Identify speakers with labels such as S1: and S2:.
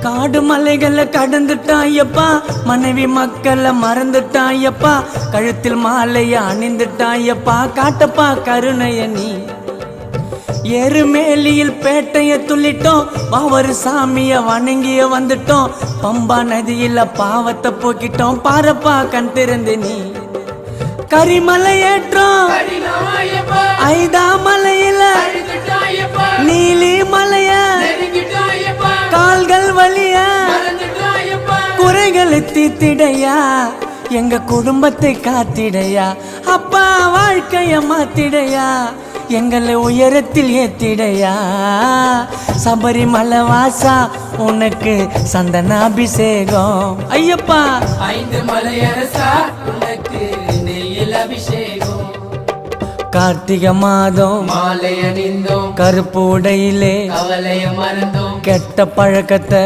S1: காடு மலைகளை கடந்துட்டாயப்பா, மனைவி மக்களை மறந்துட்டாயப்பா, கழுத்தில் மாலைய அணிந்துட்டாயப்பா, காட்டப்பா கருணைய நீ. எருமேலியில் பேட்டைய துள்ளிட்டோம், பாவரு சாமிய வணங்கிய வந்துட்டோம், பம்பா நதியில பாவத்தை போக்கிட்டோம், பாரப்பா கண் திறந்து நீ. கரிமலை ஏற்றோம் ஐதா மலையில, நீலி மலைய கால்கள் வலிய, குறைகளை தீத்திடையா, எங்க குடும்பத்தை காத்திடையா, அப்பா வாழ்க்கைய மாத்திடையா, எங்களை உயரத்தில் ஏத்திடையா. சபரிமலை வாசா உனக்கு சந்தனாபிஷேகம் ஐயப்பா.
S2: 5 மலையரசா உனக்கு நெய்யில் அபிஷேகம்.
S1: கார்த்திகை மாதம்
S2: மாலை அணிந்தோம்,
S1: கருப்பு உடையிலே
S2: கவலைய மறந்தோம்,
S1: கெட்ட பழக்கத்தை